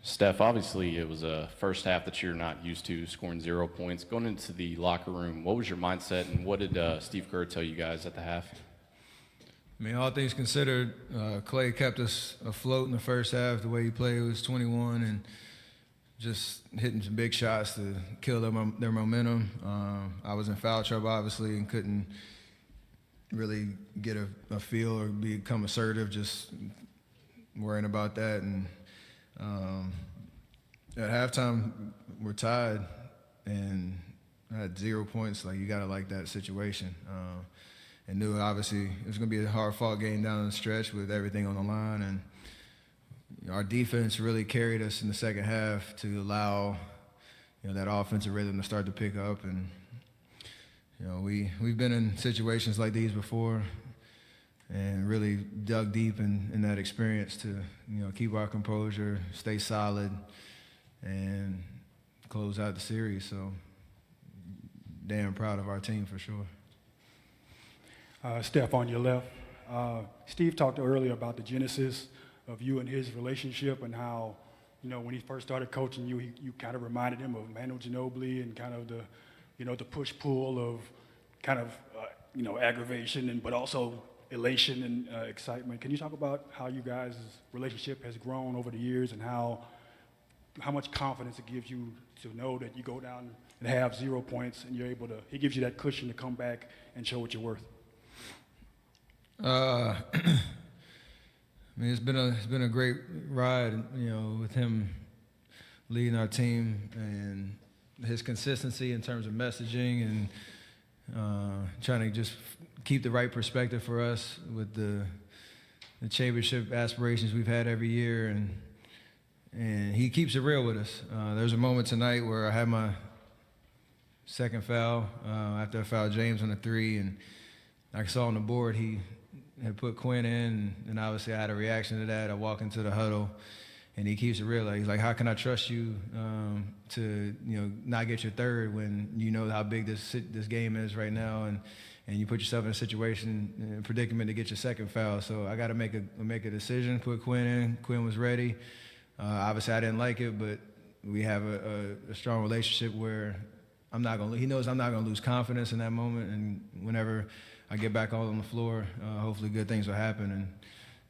Steph, obviously it was a first half that you're not used to, scoring 0 points. Going into the locker room, what was your mindset, and what did Steve Kerr tell you guys at the half? I mean, all things considered, Clay kept us afloat in the first half. The way he played was 21 and just hitting some big shots to kill their momentum. I was in foul trouble, obviously, and couldn't really get a feel or become assertive, just worrying about that. And at halftime, we're tied, and I had 0 points. Like, you gotta like that situation. And knew obviously it was gonna be a hard-fought game down the stretch with everything on the line. And our defense really carried us in the second half to allow that offensive rhythm to start to pick up. And we've been in situations like these before, and really dug deep in that experience to keep our composure, stay solid, and close out the series. So damn proud of our team for sure. Steph, on your left, Steve talked earlier about the genesis of you and his relationship, and how when he first started coaching you, you kind of reminded him of Manu Ginobili, and kind of the push-pull of kind of aggravation, but also elation and excitement. Can you talk about how you guys' relationship has grown over the years, and how much confidence it gives you to know that you go down and have 0 points, and he gives you that cushion to come back and show what you're worth? I mean, it's been a great ride, with him leading our team, and his consistency in terms of messaging, and trying to just keep the right perspective for us with the championship aspirations we've had every year, and he keeps it real with us. There's a moment tonight where I had my second foul after I fouled James on the three, and I saw on the board he had put Quinn in, and obviously I had a reaction to that. I walk into the huddle, and he keeps it real. He's like, how can I trust you to not get your third when you know how big this game is right now, and you put yourself in a situation, a predicament to get your second foul. So I got to make a decision, put Quinn in. Quinn was ready. Obviously I didn't like it, but we have a strong relationship where he knows I'm not gonna lose confidence in that moment, and whenever I get back out on the floor, hopefully good things will happen. And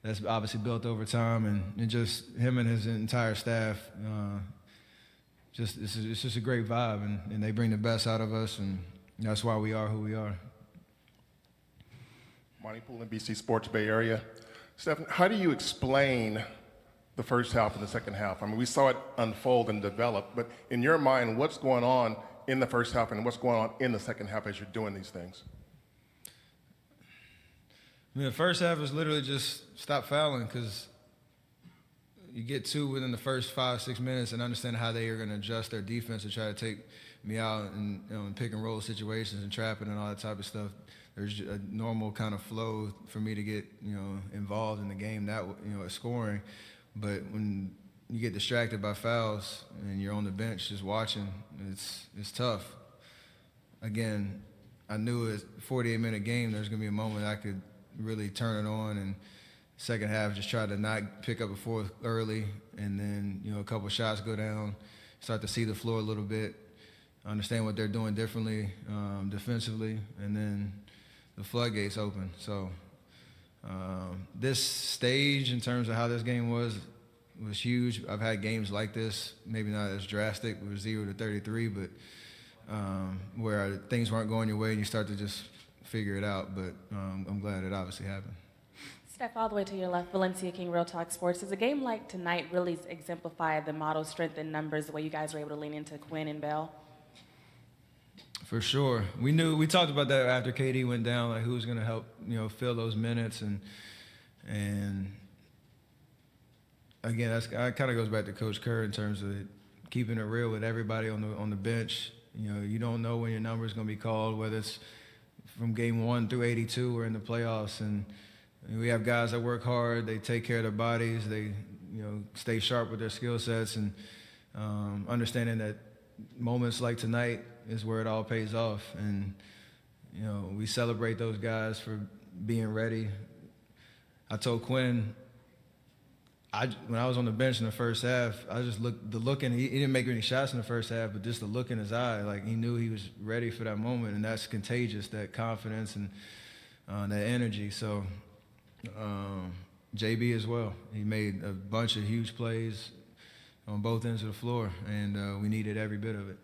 that's obviously built over time, and just him and his entire staff, it's just a great vibe, and they bring the best out of us, and that's why we are who we are. Monty Poole, NBC Sports Bay Area. Steph, how do you explain the first half and the second half? I mean, we saw it unfold and develop, but in your mind, what's going on in the first half and what's going on in the second half as you're doing these things? I mean, the first half was literally just stop fouling, because you get two within the first 5-6 minutes and understand how they are going to adjust their defense to try to take me out in pick and roll situations and trapping and all that type of stuff. There's a normal kind of flow for me to get involved in the game, that scoring. But when you get distracted by fouls and you're on the bench just watching, it's tough. Again, I knew it was a 48-minute game. There's going to be a moment I could really turn it on, and second half just try to not pick up a fourth early, and then a couple shots go down, start to see the floor a little bit, understand what they're doing differently defensively, and then the floodgates open. So this stage in terms of how this game was huge. I've had games like this, maybe not as drastic, it was 0-33, but where things weren't going your way and you start to just figure it out, but I'm glad it obviously happened. Steph, all the way to your left, Valencia King, Real Talk Sports. Does a game like tonight really exemplify the motto, strength in numbers, the way you guys were able to lean into Quinn and Bell? For sure. We talked about that after KD went down, like who was going to help, fill those minutes, and again, that kind of goes back to Coach Kerr in terms of keeping it real with everybody on the bench. You don't know when your number is going to be called, whether it's from game 1 through 82 or in the playoffs, and we have guys that work hard, they take care of their bodies, they stay sharp with their skill sets, and understanding that moments like tonight is where it all pays off, and we celebrate those guys for being ready. I told Quinn when I was on the bench in the first half, I just looked, the look in, he didn't make any shots in the first half, but just the look in his eye, like he knew he was ready for that moment, and that's contagious, that confidence and that energy. So JB as well, he made a bunch of huge plays on both ends of the floor, and we needed every bit of it.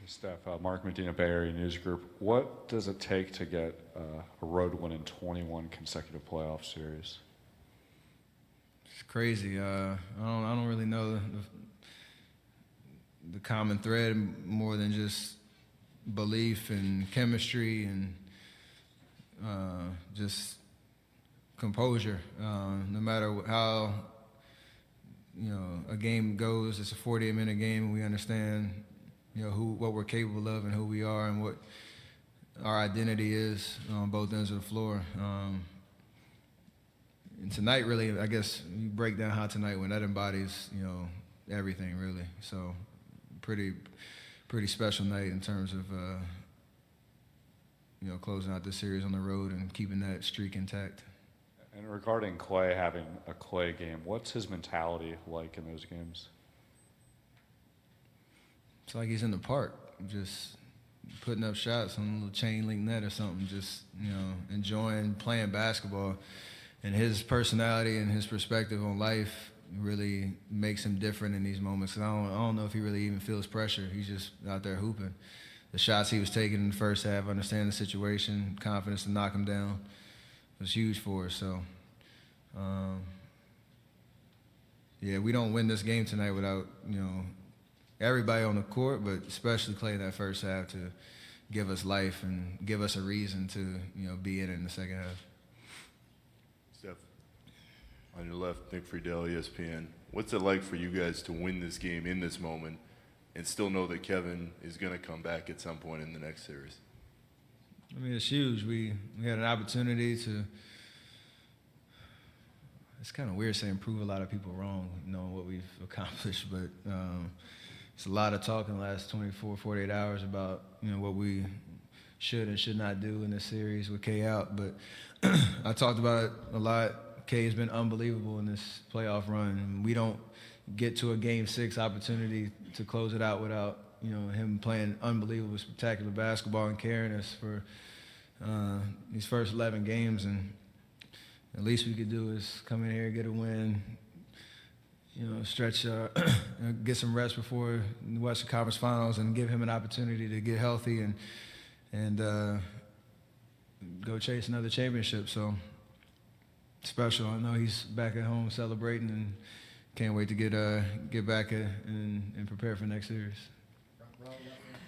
Steph, Mark Medina, Bay Area News Group. What does it take to get a road win in 21 consecutive playoff series? It's crazy. I don't really know the common thread more than just belief and chemistry and just composure. No matter how a game goes, it's a 48-minute game, and we understand what we're capable of and who we are and what our identity is on both ends of the floor. And tonight, really, I guess you break down how tonight went. That embodies, everything, really. So, pretty special night in terms of, closing out this series on the road and keeping that streak intact. And regarding Clay having a Clay game, what's his mentality like in those games? It's like he's in the park, just putting up shots on a little chain link net or something, just, enjoying playing basketball. And his personality and his perspective on life really makes him different in these moments. 'Cause I don't know if he really even feels pressure. He's just out there hooping. The shots he was taking in the first half, understanding the situation, confidence to knock him down, was huge for us. So, we don't win this game tonight without, everybody on the court, but especially Clay in that first half to give us life and give us a reason to, be in it in the second half. Steph, on your left, Nick Friedel, ESPN. What's it like for you guys to win this game in this moment and still know that Kevin is going to come back at some point in the next series? I mean, it's huge. We had an opportunity to, it's kind of weird saying prove a lot of people wrong, knowing what we've accomplished, but it's a lot of talk in the last 24, 48 hours about, what we should and should not do in this series with K out. But I talked about it a lot. K has been unbelievable in this playoff run. We don't get to a Game 6 opportunity to close it out without, him playing unbelievable, spectacular basketball and carrying us for these first 11 games. And the least we could do is come in here, get a win, stretch, get some rest before the Western Conference Finals, and give him an opportunity to get healthy and go chase another championship. So special. I know he's back at home celebrating, and can't wait to get back and prepare for next series.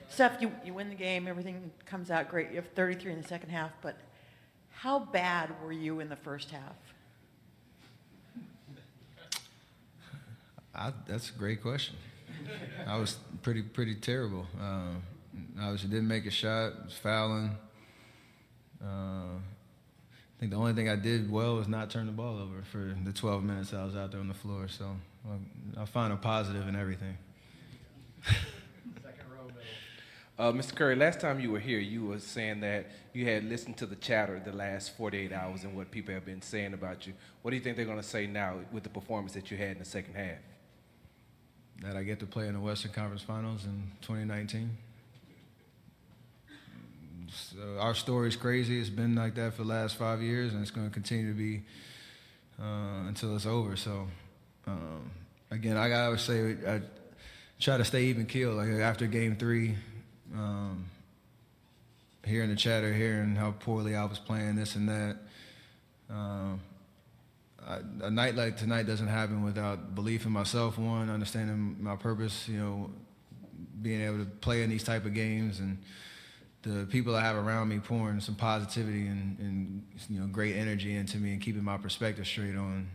Steph, you win the game. Everything comes out great. You have 33 in the second half, but how bad were you in the first half? That's a great question. I was pretty terrible. Obviously didn't make a shot, was fouling. I think the only thing I did well was not turn the ball over for the 12 minutes I was out there on the floor. So I find a positive in everything. Mr. Curry, last time you were here, you were saying that you had listened to the chatter the last 48 hours and what people have been saying about you. What do you think they're going to say now with the performance that you had in the second half? That I get to play in the Western Conference Finals in 2019. So our story's crazy. It's been like that for the last 5 years, and it's going to continue to be until it's over. So, again, I always say I try to stay even keeled. Like after Game 3, hearing the chatter, hearing how poorly I was playing, this and that. A night like tonight doesn't happen without belief in myself, one, understanding my purpose, being able to play in these type of games, and the people I have around me pouring some positivity and great energy into me and keeping my perspective straight on.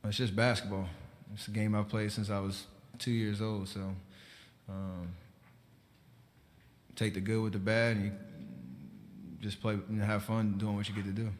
It's just basketball. It's a game I've played since I was 2 years old, so take the good with the bad, and you just play and have fun doing what you get to do.